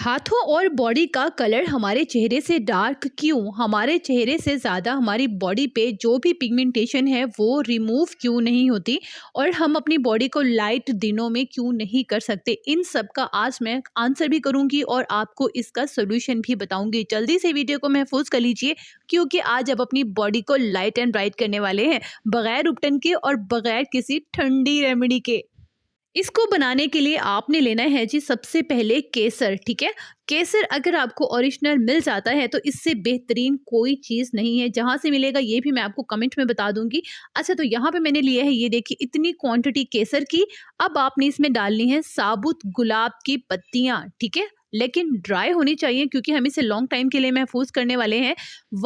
हाथों और बॉडी का कलर हमारे चेहरे से डार्क क्यों, हमारे चेहरे से ज़्यादा हमारी बॉडी पे जो भी पिगमेंटेशन है वो रिमूव क्यों नहीं होती और हम अपनी बॉडी को लाइट दिनों में क्यों नहीं कर सकते, इन सब का आज मैं आंसर भी करूंगी और आपको इसका सोल्यूशन भी बताऊंगी। जल्दी से वीडियो को महफूज कर लीजिए क्योंकि आज आप अपनी बॉडी को लाइट एंड ब्राइट करने वाले हैं बगैर उपटन के और बगैर किसी ठंडी रेमेडी के। इसको बनाने के लिए आपने लेना है जी सबसे पहले केसर। ठीक है, केसर अगर आपको ओरिजिनल मिल जाता है तो इससे बेहतरीन कोई चीज़ नहीं है। जहाँ से मिलेगा ये भी मैं आपको कमेंट में बता दूंगी। अच्छा, तो यहाँ पे मैंने लिया है, ये देखिए इतनी क्वांटिटी केसर की। अब आपने इसमें डालनी है साबुत गुलाब की पत्तियाँ। ठीक है, लेकिन ड्राई होनी चाहिए क्योंकि हम इसे लॉन्ग टाइम के लिए महफूज करने वाले हैं।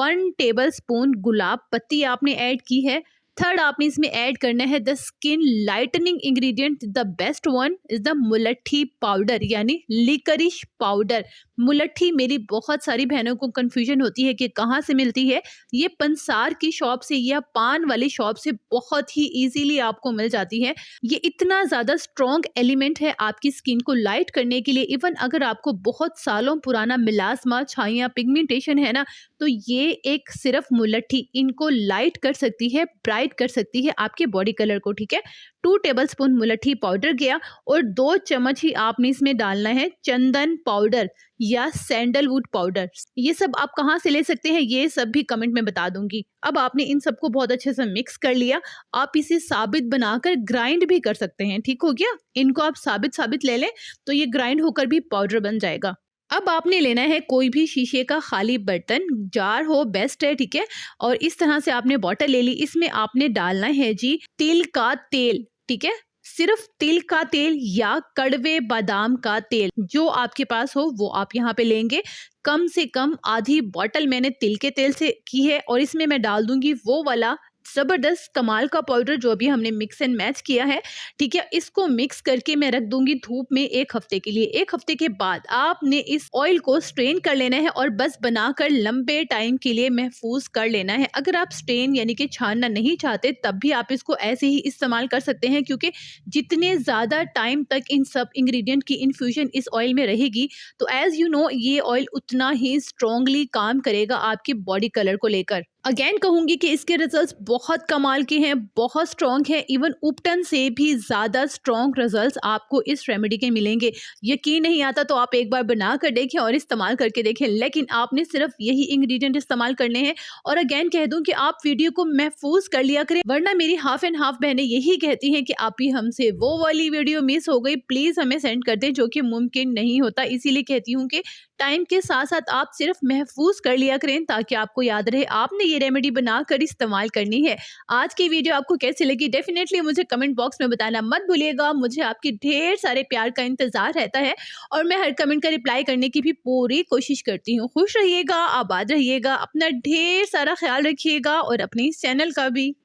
1 टेबल स्पून गुलाब पत्ती आपने ऐड की है। थर्ड आपने इसमें ऐड करना है the skin lightening ingredient, the best one is the mulethi powder यानी लिकरिश पाउडर। मुलट्ठी मेरी बहुत सारी बहनों को कंफ्यूजन होती है कि कहाँ से मिलती है। ये पंसार की शॉप से या पान वाली शॉप से बहुत ही इजीली आपको मिल जाती है। ये इतना ज़्यादा स्ट्रॉन्ग एलिमेंट है आपकी स्किन को लाइट करने के लिए। इवन अगर आपको बहुत सालों पुराना मिलास्मा, छाइयाँ, पिगमेंटेशन है ना, तो ये एक सिर्फ मुलट्ठी इनको लाइट कर सकती है, ब्राइट कर सकती है आपके बॉडी कलर को। ठीक है, 2 टेबल स्पून मुलट्ठी पाउडर गया और 2 चम्मच ही आपने इसमें डालना है चंदन पाउडर या सैंडलवुड पाउडर। ये सब आप कहाँ से ले सकते हैं ये सब भी कमेंट में बता दूंगी। अब आपने इन सबको बहुत अच्छे से मिक्स कर लिया। आप इसे साबित बनाकर ग्राइंड भी कर सकते हैं। ठीक हो गया, इनको आप साबित साबित ले लें तो ये ग्राइंड होकर भी पाउडर बन जाएगा। अब आपने लेना है कोई भी शीशे का खाली बर्तन, जार हो बेस्ट है। ठीक है, और इस तरह से आपने बॉटल ले ली। इसमें आपने डालना है जी तिल का तेल। ठीक है, सिर्फ तिल का तेल या कड़वे बादाम का तेल जो आपके पास हो वो आप यहाँ पे लेंगे। कम से कम आधी बॉटल मैंने तिल के तेल से की है और इसमें मैं डाल दूंगी वो वाला जबरदस्त कमाल का पाउडर जो अभी हमने मिक्स एंड मैच किया है। ठीक है, इसको मिक्स करके मैं रख दूंगी धूप में 1 हफ्ते के लिए। 1 हफ्ते के बाद आपने इस ऑयल को स्ट्रेन कर लेना है और बस बनाकर लंबे टाइम के लिए महफूज कर लेना है। अगर आप स्ट्रेन यानी कि छानना नहीं चाहते तब भी आप इसको ऐसे ही इस्तेमाल कर सकते हैं क्योंकि जितने ज़्यादा टाइम तक इन सब इंग्रेडिएंट की इन्फ्यूजन इस ऑयल में रहेगी तो एज यू नो ये ऑयल उतना ही स्ट्रॉन्गली काम करेगा आपके बॉडी कलर को लेकर। अगेन कहूंगी कि इसके रिजल्ट्स बहुत कमाल के हैं, बहुत स्ट्रॉन्ग है। इवन उपटन से भी ज़्यादा स्ट्रॉन्ग रिजल्ट्स आपको इस रेमेडी के मिलेंगे। यकीन नहीं आता तो आप एक बार बना कर देखें और इस्तेमाल करके देखें, लेकिन आपने सिर्फ यही इंग्रेडिएंट इस्तेमाल करने हैं। और अगेन कह दूं कि आप वीडियो को महफूज कर लिया करें, वरना मेरी हाफ एंड हाफ बहनें यही कहती हैं कि आप ही हमसे वो वाली वीडियो मिस हो गई, प्लीज़ हमें सेंड कर दें, जो कि मुमकिन नहीं होता। इसीलिए कहती हूँ कि टाइम के साथ साथ आप सिर्फ महफूज कर लिया करें ताकि आपको याद रहे आपने ये रेमेडी बनाकर इस्तेमाल करनी है। आज की वीडियो आपको कैसी लगी डेफिनेटली मुझे कमेंट बॉक्स में बताना मत भूलिएगा। मुझे आपके ढेर सारे प्यार का इंतजार रहता है और मैं हर कमेंट का रिप्लाई करने की भी पूरी कोशिश करती हूँ। खुश रहिएगा, आबाद रहिएगा, अपना ढेर सारा ख्याल रखिएगा और अपने इस चैनल का भी।